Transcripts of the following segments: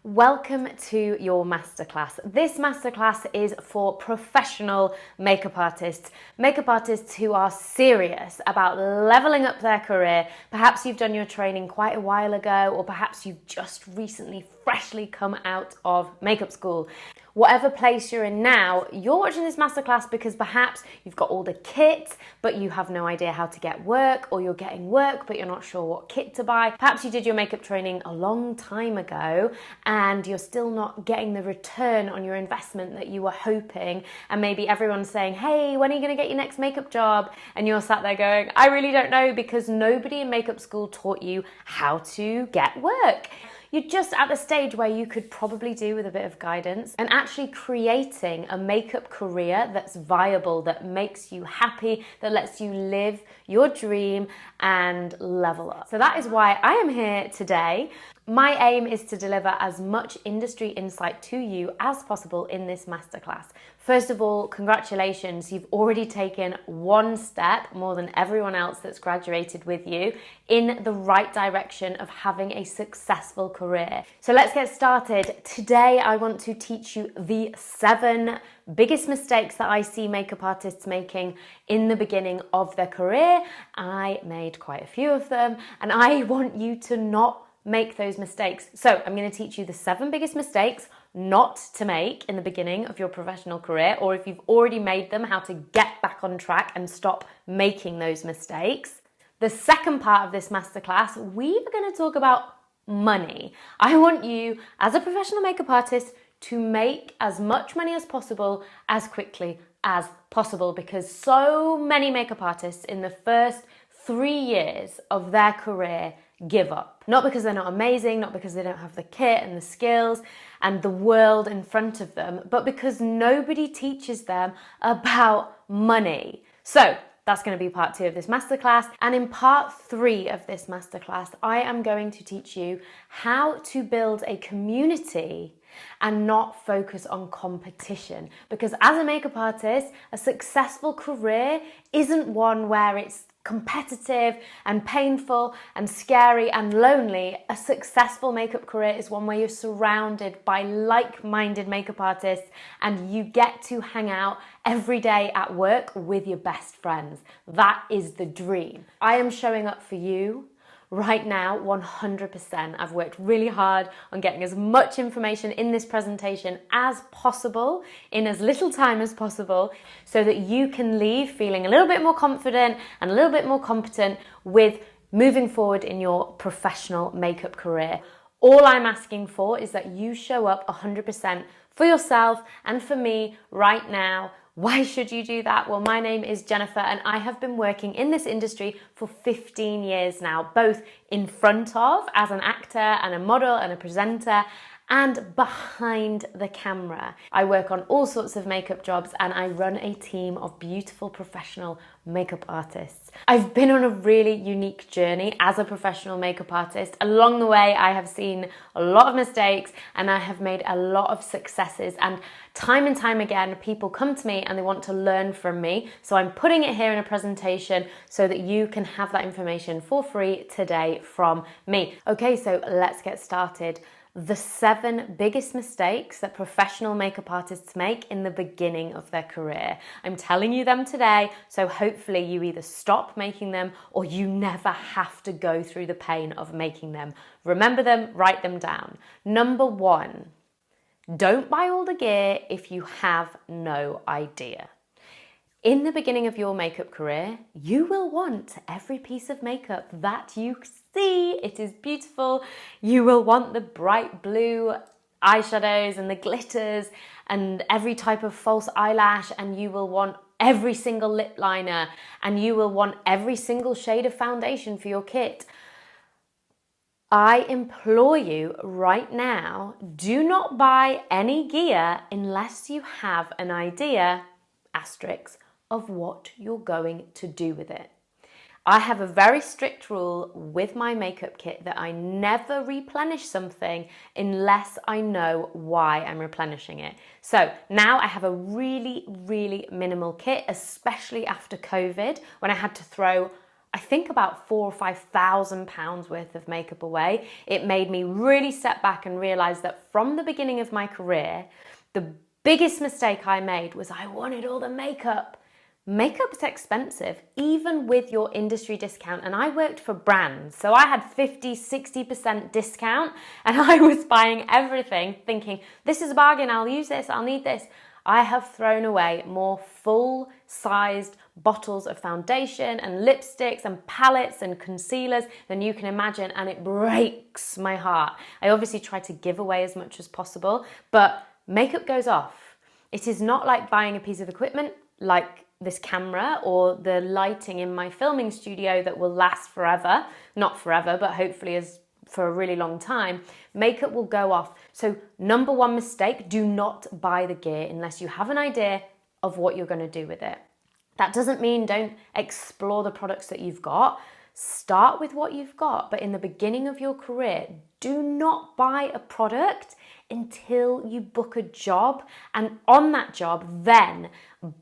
Welcome to your masterclass. This masterclass is for professional makeup artists who are serious about leveling up their career. Perhaps you've done your training quite a while ago, or perhaps you've just recently freshly come out of makeup school. Whatever place you're in now, you're watching this masterclass because perhaps you've got all the kit, but you have no idea how to get work, or you're getting work, but you're not sure what kit to buy. Perhaps you did your makeup training a long time ago and you're still not getting the return on your investment that you were hoping. And maybe everyone's saying, hey, when are you going to get your next makeup job? And you're sat there going, I really don't know, because nobody in makeup school taught you how to get work. You're just at the stage where you could probably do with a bit of guidance and actually creating a makeup career that's viable, that makes you happy, that lets you live your dream and level up. So that is why I am here today. My aim is to deliver as much industry insight to you as possible in this masterclass. First of all, congratulations, you've already taken one step more than everyone else that's graduated with you in the right direction of having a successful career. So let's get started. Today, I want to teach you the 7 biggest mistakes that I see makeup artists making in the beginning of their career. I made quite a few of them, and I want you to not make those mistakes. So I'm going to teach you the 7 biggest mistakes not to make in the beginning of your professional career, or if you've already made them, how to get back on track and stop making those mistakes. The second part of this masterclass, we are going to talk about money. I want you, as a professional makeup artist, to make as much money as possible, as quickly as possible, because so many makeup artists in the first 3 years of their career give up. Not because they're not amazing, not because they don't have the kit and the skills and the world in front of them, but because nobody teaches them about money. So that's going to be part 2 of this masterclass. And in part 3 of this masterclass, I am going to teach you how to build a community and not focus on competition. Because as a makeup artist, a successful career isn't one where it's competitive and painful and scary and lonely. A successful makeup career is one where you're surrounded by like-minded makeup artists and you get to hang out every day at work with your best friends. That is the dream. I am showing up for you right now, 100%. I've worked really hard on getting as much information in this presentation as possible, in as little time as possible, so that you can leave feeling a little bit more confident and a little bit more competent with moving forward in your professional makeup career. All I'm asking for is that you show up 100% for yourself and for me right now. Why should you do that? Well, my name is Jennifer and I have been working in this industry for 15 years now, both in front of as an actor and a model and a presenter, and behind the camera. I work on all sorts of makeup jobs and I run a team of beautiful professional makeup artists. I've been on a really unique journey as a professional makeup artist. Along the way, I have seen a lot of mistakes and I have made a lot of successes, and time again, people come to me and they want to learn from me. So I'm putting it here in a presentation so that you can have that information for free today from me. Okay, so let's get started. The 7 biggest mistakes that professional makeup artists make in the beginning of their career. I'm telling you them today, so hopefully you either stop making them or you never have to go through the pain of making them. Remember them, write them down. Number 1, don't buy all the gear if you have no idea. In the beginning of your makeup career, you will want every piece of makeup that you see. It is beautiful. You will want the bright blue eyeshadows and the glitters and every type of false eyelash, and you will want every single lip liner, and you will want every single shade of foundation for your kit. I implore you right now, do not buy any gear unless you have an idea, asterisk, of what you're going to do with it. I have a very strict rule with my makeup kit that I never replenish something unless I know why I'm replenishing it. So now I have a really minimal kit, especially after COVID, when I had to throw I think about £4,000 or £5,000 worth of makeup away. It made me really step back and realize that from the beginning of my career, the biggest mistake I made was I wanted all the makeup. Makeup's expensive, even with your industry discount. And I worked for brands, so I had 50, 60% discount, and I was buying everything thinking, this is a bargain, I'll use this, I'll need this. I have thrown away more full-sized bottles of foundation and lipsticks and palettes and concealers than you can imagine, and it breaks my heart. I obviously try to give away as much as possible, but makeup goes off. It is not like buying a piece of equipment like this camera or the lighting in my filming studio that will last forever. Not forever, but hopefully as for a really long time. Makeup will go off. So number one mistake, do not buy the gear unless you have an idea of what you're going to do with it. That doesn't mean don't explore the products that you've got. Start with what you've got, but in the beginning of your career, do not buy a product until you book a job, and on that job, then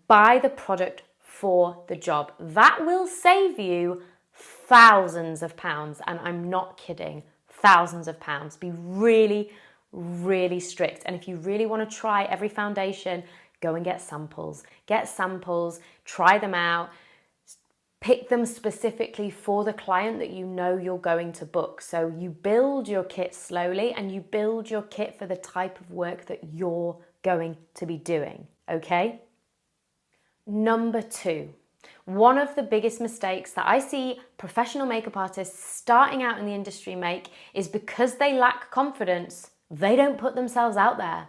buy the product for the job. That will save you thousands of pounds, and I'm not kidding, thousands of pounds. Be really, really strict. And if you really want to try every foundation, go and get samples. Get samples, try them out. Pick them specifically for the client that you know you're going to book. So you build your kit slowly and you build your kit for the type of work that you're going to be doing, okay? Number two, one of the biggest mistakes that I see professional makeup artists starting out in the industry make is because they lack confidence, they don't put themselves out there.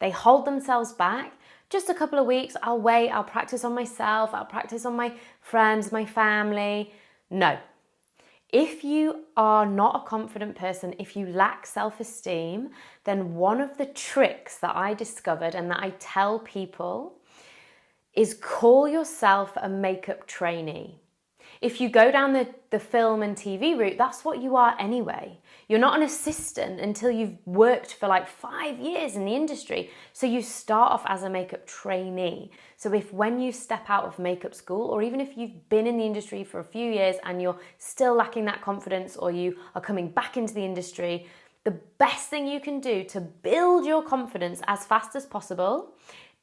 They hold themselves back. Just a couple of weeks, I'll wait, I'll practice on myself, I'll practice on my friends, my family. No. If you are not a confident person, if you lack self-esteem, then one of the tricks that I discovered and that I tell people is call yourself a makeup trainee. If you go down the film and TV route, that's what you are anyway. You're not an assistant until you've worked for like 5 years in the industry. So you start off as a makeup trainee. So if when you step out of makeup school, or even if you've been in the industry for a few years and you're still lacking that confidence, or you are coming back into the industry, the best thing you can do to build your confidence as fast as possible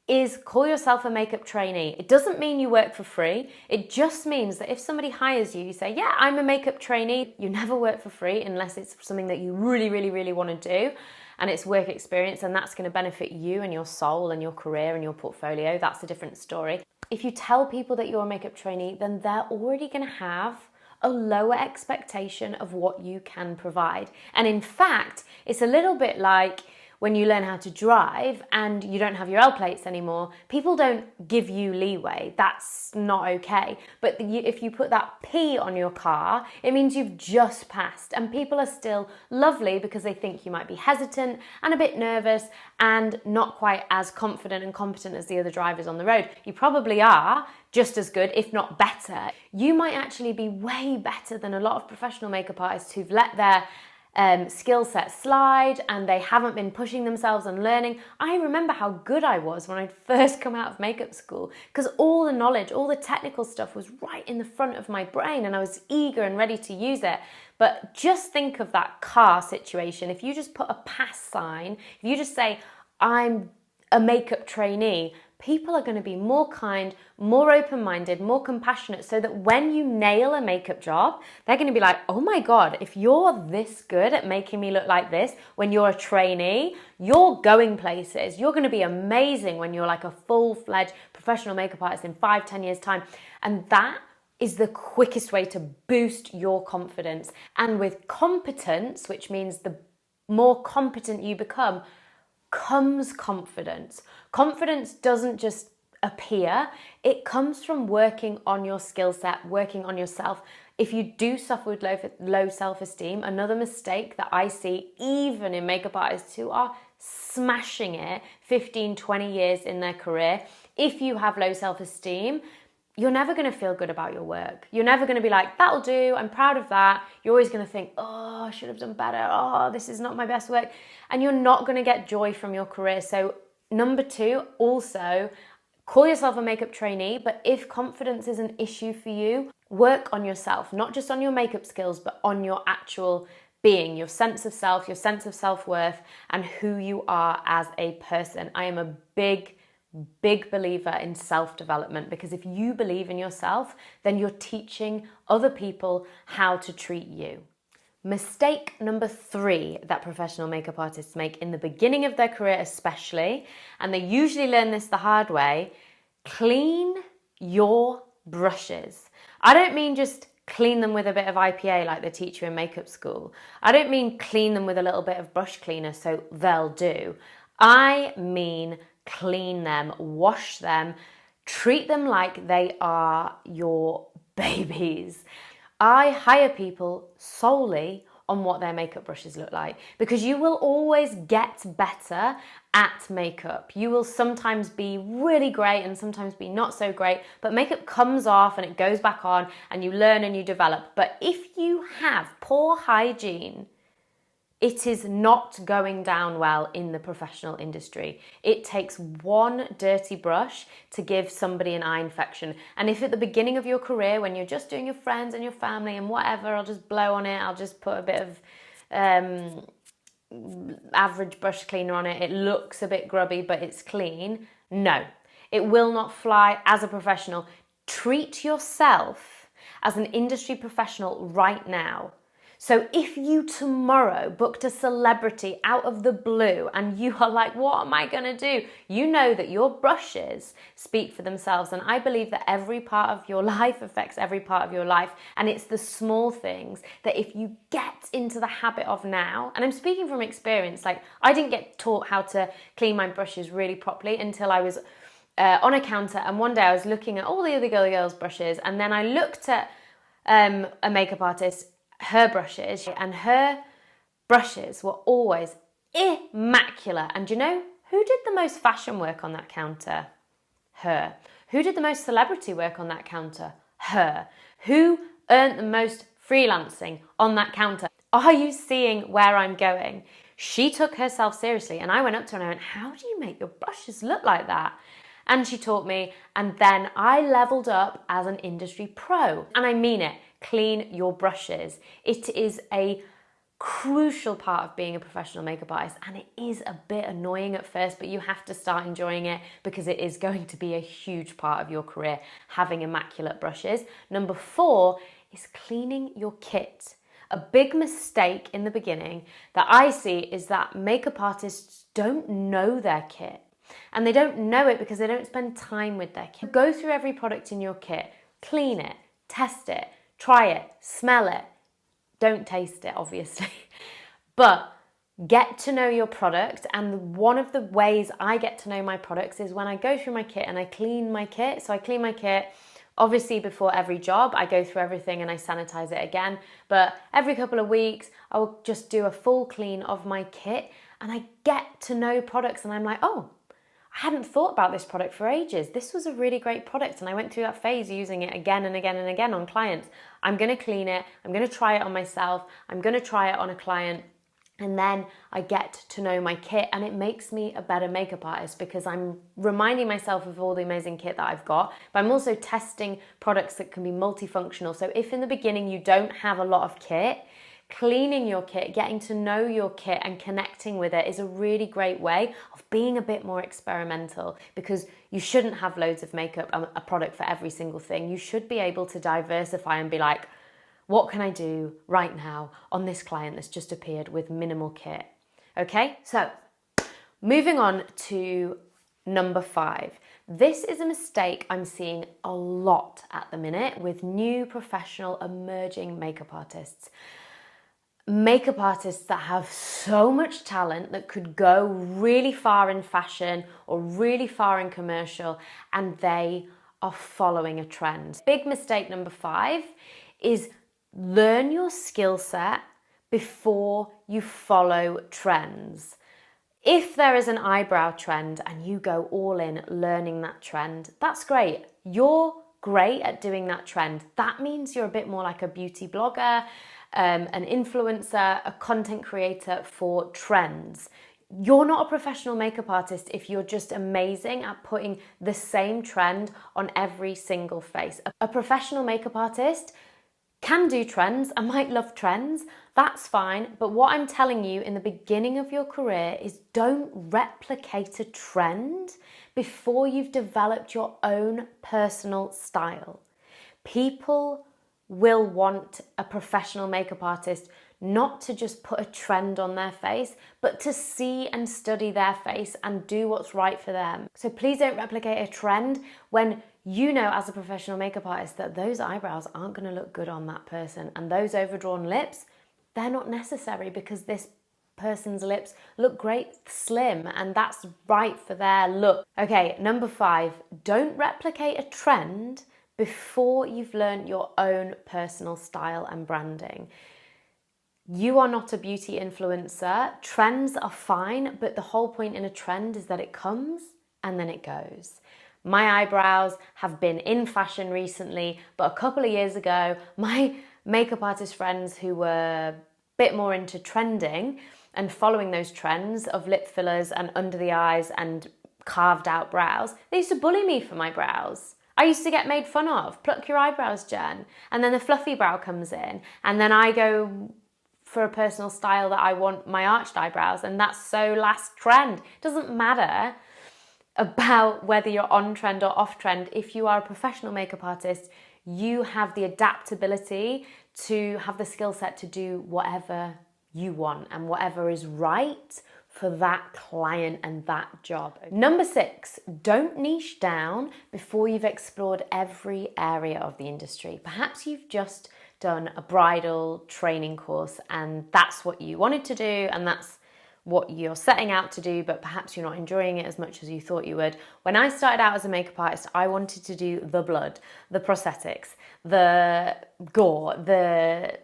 is call yourself a makeup trainee. It doesn't mean you work for free. It just means that if somebody hires you, you say, yeah, I'm a makeup trainee. You never work for free unless it's something that you really, really, really want to do and it's work experience, and that's going to benefit you and your soul and your career and your portfolio. That's a different story. If you tell people that you're a makeup trainee, then they're already going to have a lower expectation of what you can provide. And in fact, it's a little bit like when you learn how to drive and you don't have your L plates anymore, people don't give you leeway. That's not okay. But if you put that P on your car, it means you've just passed, and people are still lovely because they think you might be hesitant and a bit nervous and not quite as confident and competent as the other drivers on the road. You probably are just as good, if not better. You might actually be way better than a lot of professional makeup artists who've let their skill set slide and they haven't been pushing themselves and learning. I remember how good I was when I'd first come out of makeup school, because all the knowledge, all the technical stuff was right in the front of my brain and I was eager and ready to use it. But just think of that car situation. If you just put a pass sign, if you just say, I'm a makeup trainee, people are going to be more kind, more open-minded, more compassionate, so that when you nail a makeup job, they're going to be like, oh my God, if you're this good at making me look like this when you're a trainee, you're going places. You're going to be amazing when you're like a full-fledged professional makeup artist in 5-10 years' time. And that is the quickest way to boost your confidence. And with competence, which means the more competent you become, comes confidence. Confidence doesn't just appear, it comes from working on your skill set, working on yourself. If you do suffer with low self-esteem, another mistake that I see even in makeup artists who are smashing it 15, 20 years in their career, if you have low self-esteem, you're never going to feel good about your work. You're never going to be like, that'll do, I'm proud of that. You're always going to think, oh, I should have done better. Oh, this is not my best work. And you're not going to get joy from your career. So number two, also call yourself a makeup trainee, but if confidence is an issue for you, Work on yourself, not just on your makeup skills, but on your actual being, your sense of self, your sense of self-worth, and who you are as a person. I am a big believer in self-development, because if you believe in yourself, then you're teaching other people how to treat you. Mistake number 3 that professional makeup artists make in the beginning of their career especially, and they usually learn this the hard way: clean your brushes. I don't mean just clean them with a bit of IPA like they teach you in makeup school. I don't mean clean them with a little bit of brush cleaner so they'll do. I mean clean them, wash them, treat them like they are your babies. I hire people solely on what their makeup brushes look like, because you will always get better at makeup. You will sometimes be really great and sometimes be not so great, but makeup comes off and it goes back on and you learn and you develop. But if you have poor hygiene, it is not going down well in the professional industry. It takes one dirty brush to give somebody an eye infection. And if at the beginning of your career, when you're just doing your friends and your family and whatever, I'll just blow on it, I'll just put a bit of average brush cleaner on it, it looks a bit grubby, but it's clean. No, it will not fly as a professional. Treat yourself as an industry professional right now. So if you tomorrow booked a celebrity out of the blue and you are like, what am I gonna do? You know that your brushes speak for themselves, and I believe that every part of your life affects every part of your life, and it's the small things that if you get into the habit of now, and I'm speaking from experience, like I didn't get taught how to clean my brushes really properly until I was on a counter, and one day I was looking at all the other girls' brushes, and then I looked at a makeup artist, her brushes, and her brushes were always immaculate. And you know who did the most fashion work on that counter? Her. Who did the most celebrity work on that counter? Her. Who earned the most freelancing on that counter? Are you seeing where I'm going? She took herself seriously, and I went up to her and I went, how do you make your brushes look like that? And she taught me, and then I leveled up as an industry pro. And I mean it. Clean your brushes. It is a crucial part of being a professional makeup artist, and it is a bit annoying at first, but you have to start enjoying it because it is going to be a huge part of your career, having immaculate brushes. Number 4 is cleaning your kit. A big mistake in the beginning that I see is that makeup artists don't know their kit, and they don't know it because they don't spend time with their kit. Go through every product in your kit, clean it, test it, try it, smell it. Don't taste it, obviously. But get to know your product. And one of the ways I get to know my products is when I go through my kit and I clean my kit. So I clean my kit, obviously before every job, I go through everything and I sanitize it again. But every couple of weeks, I will just do a full clean of my kit and I get to know products and I'm like, oh, I hadn't thought about this product for ages. This was a really great product, and I went through that phase using it again and again and again on clients. I'm going to clean it. I'm going to try it on myself. I'm going to try it on a client. And then I get to know my kit, and it makes me a better makeup artist because I'm reminding myself of all the amazing kit that I've got, but I'm also testing products that can be multifunctional. So if in the beginning you don't have a lot of kit, cleaning your kit, getting to know your kit and connecting with it is a really great way of being a bit more experimental, because you shouldn't have loads of makeup, a product for every single thing. You should be able to diversify and be like, what can I do right now on this client that's just appeared with minimal kit? Okay, so moving on to number 5. This is a mistake I'm seeing a lot at the minute with new professional emerging makeup artists. Makeup artists that have so much talent that could go really far in fashion or really far in commercial, and they are following a trend. Big mistake number 5 is learn your skill set before you follow trends. If there is an eyebrow trend and you go all in learning that trend, that's great. You're great at doing that trend. That means you're a bit more like a beauty blogger, an influencer, a content creator for trends. You're not a professional makeup artist if you're just amazing at putting the same trend on every single face. A professional makeup artist can do trends and might love trends, that's fine. But what I'm telling you in the beginning of your career is don't replicate a trend before you've developed your own personal style. People will want a professional makeup artist not to just put a trend on their face, but to see and study their face and do what's right for them. So please don't replicate a trend when you know as a professional makeup artist that those eyebrows aren't going to look good on that person, and those overdrawn lips, they're not necessary because this person's lips look great slim and that's right for their look. Okay, number 5, don't replicate a trend before you've learned your own personal style and branding. You are not a beauty influencer. Trends are fine, but the whole point in a trend is that it comes and then it goes. My eyebrows have been in fashion recently, but a couple of years ago, my makeup artist friends who were a bit more into trending and following those trends of lip fillers and under the eyes and carved out brows, they used to bully me for my brows. I used to get made fun of. Pluck your eyebrows, Jen. And then the fluffy brow comes in, and then I go for a personal style that I want my arched eyebrows, and that's so last trend. It doesn't matter about whether you're on trend or off trend. If you are a professional makeup artist, you have the adaptability to have the skill set to do whatever you want and whatever is right for that client and that job. Number 6, don't niche down before you've explored every area of the industry. Perhaps you've just done a bridal training course and that's what you wanted to do and that's what you're setting out to do, but perhaps you're not enjoying it as much as you thought you would. When I started out as a makeup artist, I wanted to do the blood, the prosthetics, the gore, the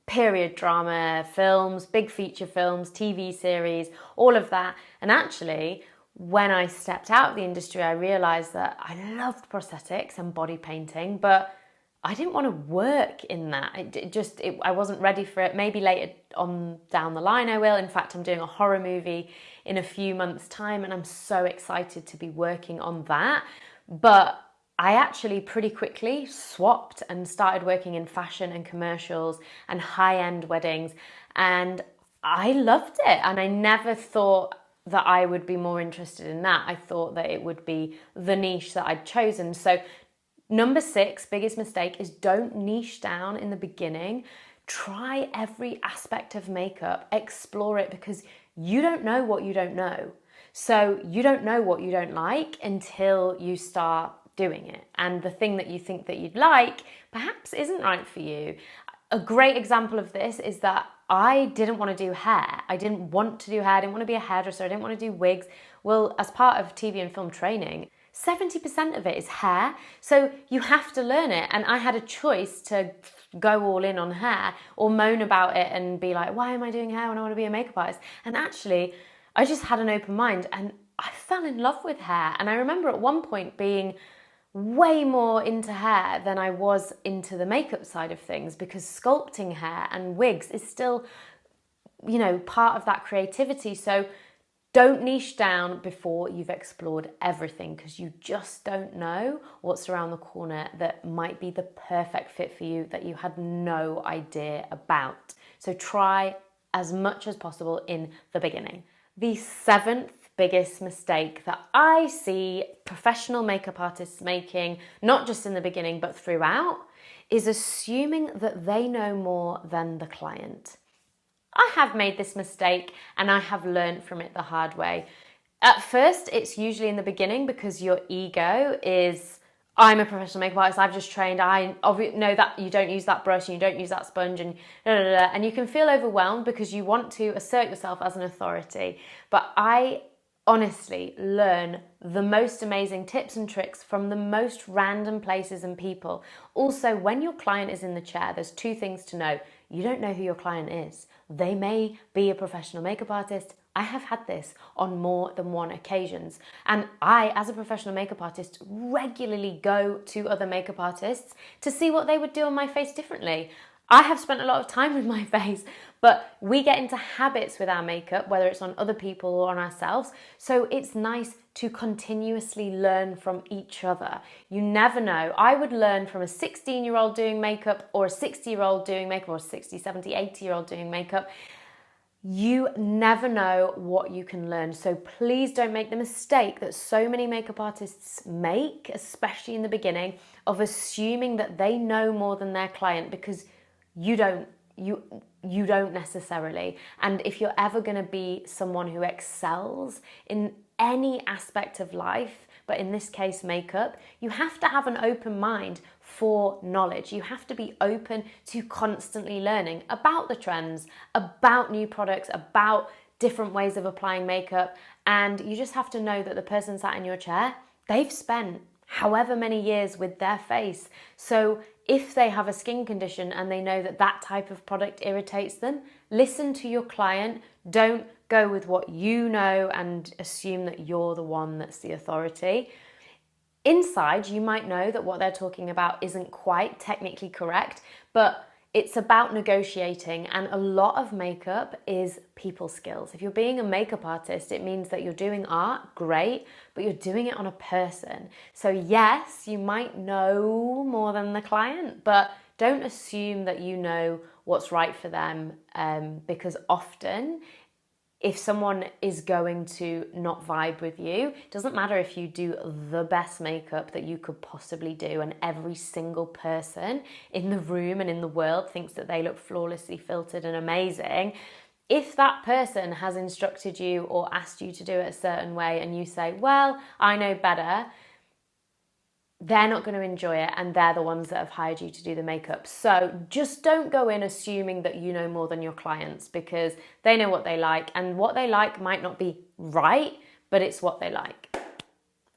period drama films, big feature films, TV series, all of that. And actually, when I stepped out of the industry, I realized that I loved prosthetics and body painting, but I didn't want to work in that. I wasn't ready for it. Maybe later on down the line I will. In fact, I'm doing a horror movie in a few months' time and I'm so excited to be working on that. But I actually pretty quickly swapped and started working in fashion and commercials and high-end weddings, and I loved it. And I never thought that I would be more interested in that. I thought that it would be the niche that I'd chosen. So number 6, biggest mistake is don't niche down in the beginning. Try every aspect of makeup, explore it, because you don't know what you don't know. So you don't know what you don't like until you start doing it. And the thing that you think that you'd like perhaps isn't right for you. A great example of this is that I didn't want to do hair. I didn't want to do hair. I didn't want to be a hairdresser. I didn't want to do wigs. Well, as part of TV and film training, 70% of it is hair. So you have to learn it. And I had a choice to go all in on hair or moan about it and be like, why am I doing hair when I want to be a makeup artist? And actually, I just had an open mind and I fell in love with hair. And I remember at one point being way more into hair than I was into the makeup side of things, because sculpting hair and wigs is still, part of that creativity. So don't niche down before you've explored everything, because you just don't know what's around the corner that might be the perfect fit for you that you had no idea about. So try as much as possible in the beginning. The 7th biggest mistake that I see professional makeup artists making, not just in the beginning but throughout, is assuming that they know more than the client. I have made this mistake and I have learned from it the hard way. At first, it's usually in the beginning because your ego is, I'm a professional makeup artist, I've just trained, I know that you don't use that brush and you don't use that sponge and and you can feel overwhelmed because you want to assert yourself as an authority. But I honestly learn the most amazing tips and tricks from the most random places and people. Also, when your client is in the chair, there's 2 things to know. You don't know who your client is. They may be a professional makeup artist. I have had this on more than one occasions. And I, as a professional makeup artist, regularly go to other makeup artists to see what they would do on my face differently. I have spent a lot of time with my face, but we get into habits with our makeup, whether it's on other people or on ourselves. So it's nice to continuously learn from each other. You never know. I would learn from a 16-year-old doing makeup or a 60-year-old doing makeup or a 60, 70, 80-year-old doing makeup. You never know what you can learn. So please don't make the mistake that so many makeup artists make, especially in the beginning, of assuming that they know more than their client, because you don't. You don't necessarily. And if you're ever going to be someone who excels in any aspect of life, but in this case makeup, you have to have an open mind for knowledge. You have to be open to constantly learning about the trends, about new products, about different ways of applying makeup. And you just have to know that the person sat in your chair, they've spent however many years with their face. So if they have a skin condition and they know that that type of product irritates them, listen to your client. Don't go with what you know and assume that you're the one that's the authority. Inside, you might know that what they're talking about isn't quite technically correct, but it's about negotiating, and a lot of makeup is people skills. If you're being a makeup artist, it means that you're doing art, great, but you're doing it on a person. So yes, you might know more than the client, but don't assume that you know what's right for them, because often if someone is going to not vibe with you, it doesn't matter if you do the best makeup that you could possibly do and every single person in the room and in the world thinks that they look flawlessly filtered and amazing. If that person has instructed you or asked you to do it a certain way and you say, well, I know better, they're not going to enjoy it, and they're the ones that have hired you to do the makeup. So just don't go in assuming that you know more than your clients, because they know what they like, and what they like might not be right, but it's what they like.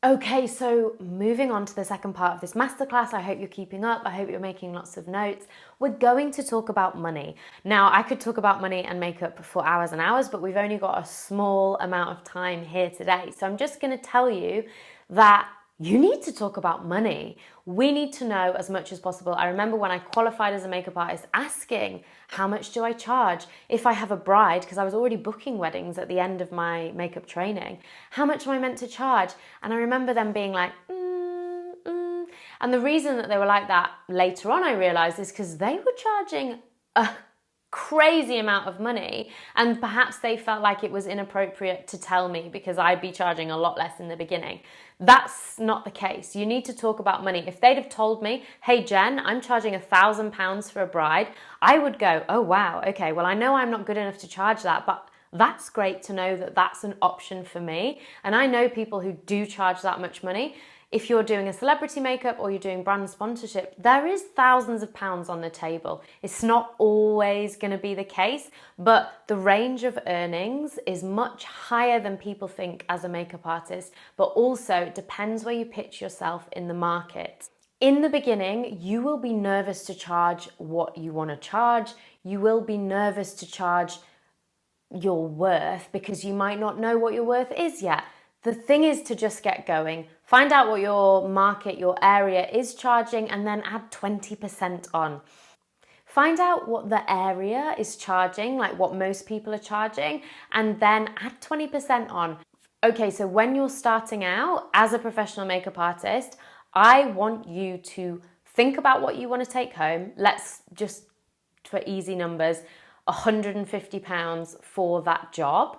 Okay, so moving on to the second part of this masterclass. I hope you're keeping up. I hope you're making lots of notes. We're going to talk about money. Now, I could talk about money and makeup for hours and hours, but we've only got a small amount of time here today. So I'm just going to tell you that you need to talk about money. We need to know as much as possible. I remember when I qualified as a makeup artist asking, how much do I charge? If I have a bride, because I was already booking weddings at the end of my makeup training, how much am I meant to charge? And I remember them being like, And the reason that they were like that later on, I realized, is because they were charging a crazy amount of money, and perhaps they felt like it was inappropriate to tell me because I'd be charging a lot less in the beginning. That's not the case. You need to talk about money. If they'd have told me, hey Jen, I'm charging £1,000 for a bride, I would go, oh wow, okay, well I know I'm not good enough to charge that, but that's great to know that that's an option for me. And I know people who do charge that much money. If you're doing a celebrity makeup or you're doing brand sponsorship, there is thousands of pounds on the table. It's not always going to be the case, but the range of earnings is much higher than people think as a makeup artist, but also it depends where you pitch yourself in the market. In the beginning, you will be nervous to charge what you want to charge. You will be nervous to charge your worth because you might not know what your worth is yet. The thing is to just get going, find out what your market, your area is charging, and then add 20% on. Find out what the area is charging, like what most people are charging, and then add 20% on. Okay, so when you're starting out as a professional makeup artist, I want you to think about what you want to take home. Let's just, for easy numbers, £150 for that job.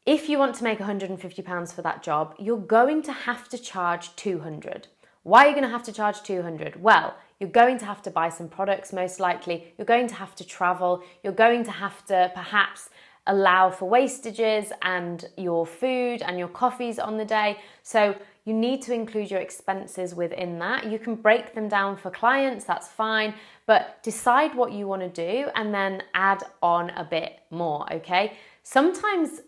If you want to make £150 for that job, you're going to have to charge £200. Why are you going to have to charge £200? Well, you're going to have to buy some products most likely. You're going to have to travel. You're going to have to perhaps allow for wastages and your food and your coffees on the day. So you need to include your expenses within that. You can break them down for clients, that's fine, but decide what you want to do and then add on a bit more, okay? Sometimes,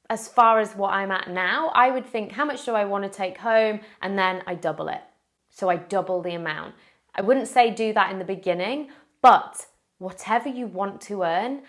as far as what I'm at now, I would think, how much do I want to take home? And then I double it. So I double the amount. I wouldn't say do that in the beginning, but whatever you want to earn,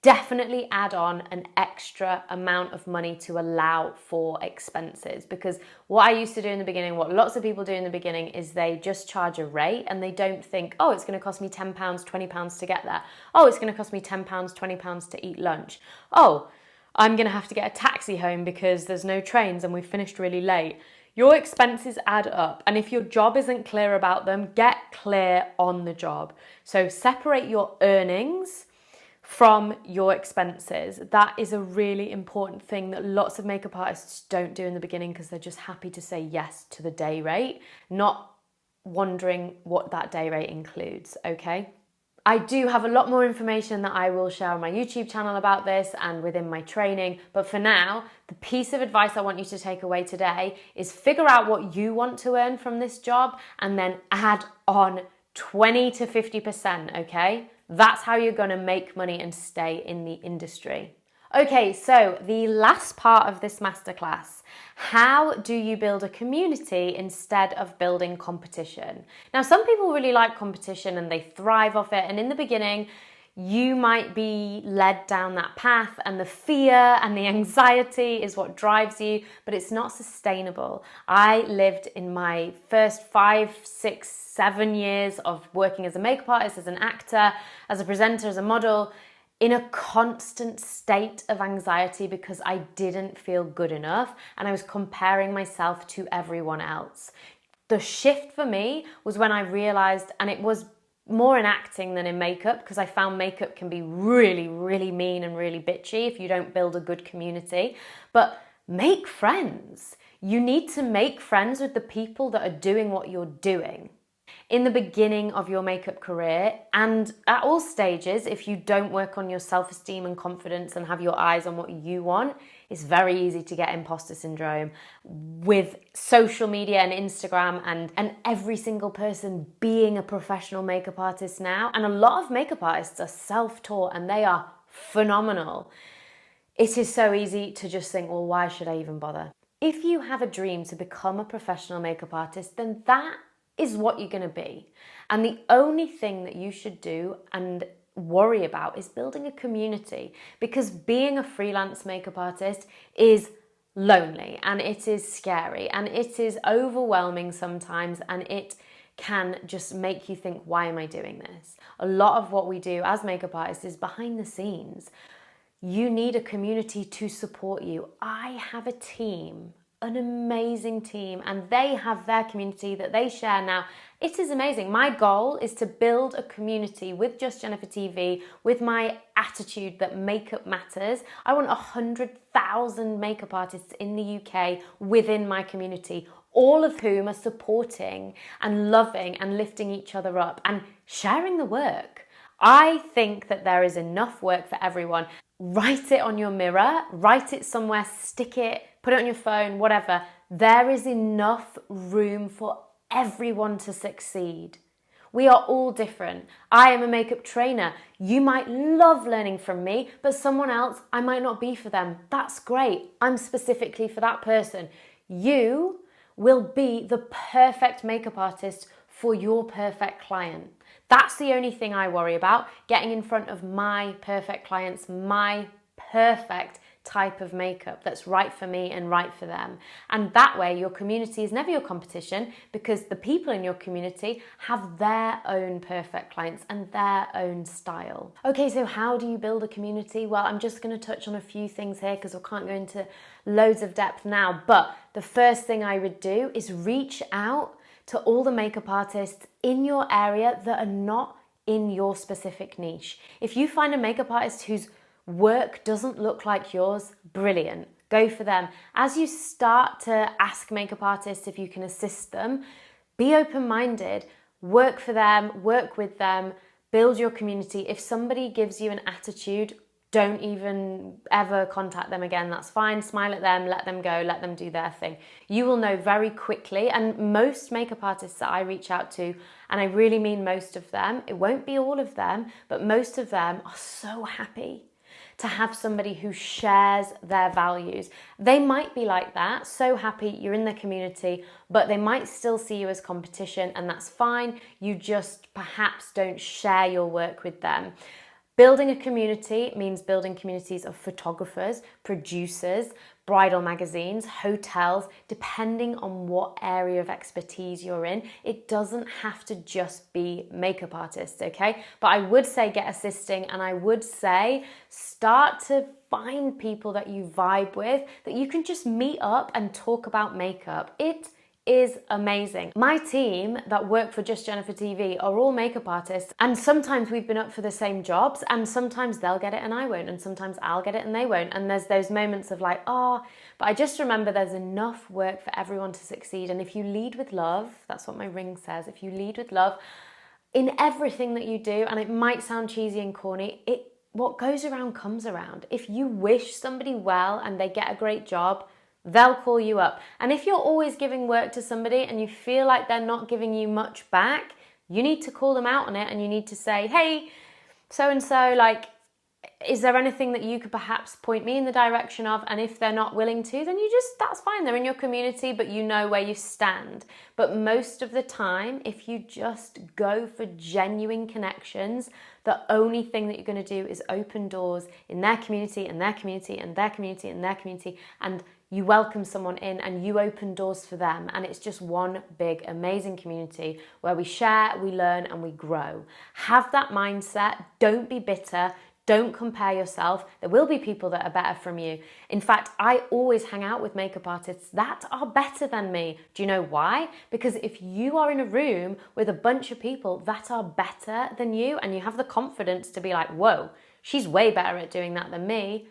definitely add on an extra amount of money to allow for expenses, because what I used to do in the beginning, what lots of people do in the beginning, is they just charge a rate and they don't think, oh, it's going to cost me £10, £20 to get there. Oh, it's going to cost me £10, £20 to eat lunch. Oh, I'm going to have to get a taxi home because there's no trains and we've finished really late. Your expenses add up, and if your job isn't clear about them, get clear on the job. So separate your earnings from your expenses. That is a really important thing that lots of makeup artists don't do in the beginning, because they're just happy to say yes to the day rate, not wondering what that day rate includes, okay? I do have a lot more information that I will share on my YouTube channel about this and within my training, but for now, the piece of advice I want you to take away today is figure out what you want to earn from this job and then add on 20 to 50%, okay? That's how you're going to make money and stay in the industry. Okay, so the last part of this masterclass, how do you build a community instead of building competition? Now, some people really like competition and they thrive off it. And in the beginning, you might be led down that path, and the fear and the anxiety is what drives you, but it's not sustainable. I lived in my first 5, 6, 7 years of working as a makeup artist, as an actor, as a presenter, as a model, in a constant state of anxiety because I didn't feel good enough and I was comparing myself to everyone else. The shift for me was when I realized, and it was more in acting than in makeup, because I found makeup can be really, really mean and really bitchy if you don't build a good community. But make friends. You need to make friends with the people that are doing what you're doing. In the beginning of your makeup career, and at all stages, if you don't work on your self-esteem and confidence and have your eyes on what you want, it's very easy to get imposter syndrome with social media and Instagram and every single person being a professional makeup artist now. And a lot of makeup artists are self-taught and they are phenomenal. It is so easy to just think, well, why should I even bother? If you have a dream to become a professional makeup artist, then that is what you're going to be. And the only thing that you should do and worry about is building a community, because being a freelance makeup artist is lonely and it is scary and it is overwhelming sometimes, and it can just make you think, why am I doing this? A lot of what we do as makeup artists is behind the scenes. You need a community to support you. I have a team, an amazing team, and they have their community that they share now. It is amazing. My goal is to build a community with Just Jennifer TV, with my attitude that makeup matters. I want 100,000 makeup artists in the UK within my community, all of whom are supporting and loving and lifting each other up and sharing the work. I think that there is enough work for everyone. Write it on your mirror, write it somewhere, stick it, put it on your phone, whatever. There is enough room for everyone to succeed. We are all different. I am a makeup trainer. You might love learning from me, but someone else, I might not be for them. That's great. I'm specifically for that person. You will be the perfect makeup artist for your perfect client. That's the only thing I worry about, getting in front of my perfect clients, my perfect type of makeup that's right for me and right for them. And that way your community is never your competition, because the people in your community have their own perfect clients and their own style. Okay, so how do you build a community? Well, I'm just going to touch on a few things here because I can't go into loads of depth now. But the first thing I would do is reach out to all the makeup artists in your area that are not in your specific niche. If you find a makeup artist whose work doesn't look like yours, brilliant, go for them. As you start to ask makeup artists if you can assist them, be open-minded, work for them, work with them, build your community. If somebody gives you an attitude, don't even ever contact them again. That's fine. Smile at them, let them go, let them do their thing. You will know very quickly. And most makeup artists that I reach out to, and I really mean most of them, it won't be all of them, but most of them are so happy to have somebody who shares their values. They might be like that, so happy you're in their community, but they might still see you as competition, and that's fine. You just perhaps don't share your work with them. Building a community means building communities of photographers, producers, bridal magazines, hotels, depending on what area of expertise you're in. It doesn't have to just be makeup artists, okay? But I would say get assisting, and I would say start to find people that you vibe with, that you can just meet up and talk about makeup. It is amazing. My team that work for Just Jennifer TV are all makeup artists, and sometimes we've been up for the same jobs, and sometimes they'll get it and I won't, and sometimes I'll get it and they won't, and there's those moments of like, but I just remember there's enough work for everyone to succeed. And if you lead with love, that's what my ring says, if you lead with love in everything that you do, and it might sound cheesy and corny, what goes around comes around. If you wish somebody well and they get a great job, they'll call you up. And if you're always giving work to somebody and you feel like they're not giving you much back, you need to call them out on it, and you need to say, hey, so-and-so, like, is there anything that you could perhaps point me in the direction of? And if they're not willing to, then that's fine. They're in your community, but you know where you stand. But most of the time, if you just go for genuine connections, the only thing that you're going to do is open doors in their community and their community and their community and their community, and you welcome someone in and you open doors for them, and it's just one big amazing community where we share, we learn, and we grow. Have that mindset. Don't be bitter. Don't compare yourself. There will be people that are better from you. In fact, I always hang out with makeup artists that are better than me. Do you know why? Because if you are in a room with a bunch of people that are better than you, and you have the confidence to be like, whoa, she's way better at doing that than me,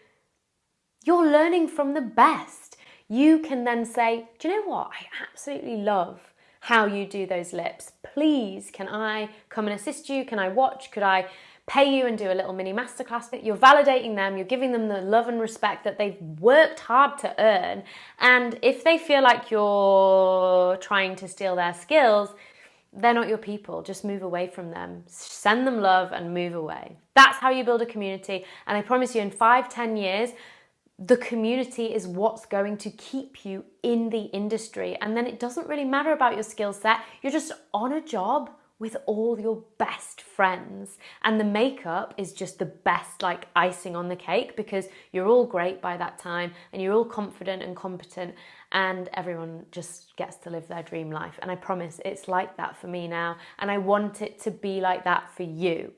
you're learning from the best. You can then say, do you know what? I absolutely love how you do those lips. Please, can I come and assist you? Can I watch? Could I pay you and do a little mini masterclass? You're validating them. You're giving them the love and respect that they've worked hard to earn. And if they feel like you're trying to steal their skills, they're not your people. Just move away from them. Send them love and move away. That's how you build a community. And I promise you, in 5-10 years, the community is what's going to keep you in the industry. And then it doesn't really matter about your skill set. You're just on a job with all your best friends. And the makeup is just the best, like, icing on the cake, because you're all great by that time and you're all confident and competent, and everyone just gets to live their dream life. And I promise it's like that for me now. And I want it to be like that for you.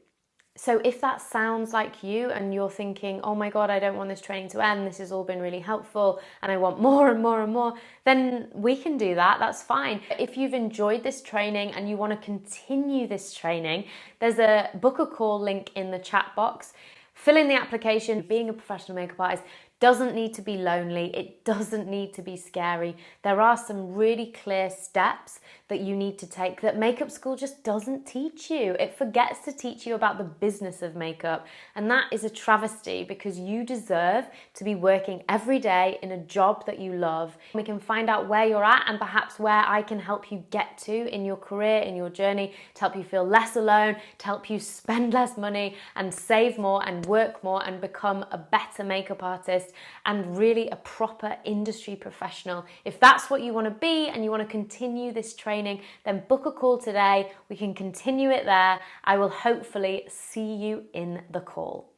So if that sounds like you and you're thinking, oh my God, I don't want this training to end, this has all been really helpful and I want more and more and more, then we can do that. That's fine. If you've enjoyed this training and you want to continue this training, there's a book a call link in the chat box. Fill in the application. Being a professional makeup artist doesn't need to be lonely. It doesn't need to be scary. There are some really clear steps that you need to take that makeup school just doesn't teach you. It forgets to teach you about the business of makeup. And that is a travesty, because you deserve to be working every day in a job that you love. We can find out where you're at and perhaps where I can help you get to in your career, in your journey, to help you feel less alone, to help you spend less money and save more and work more and become a better makeup artist and really a proper industry professional. If that's what you want to be and you want to continue this training, then book a call today. We can continue it there. I will hopefully see you in the call.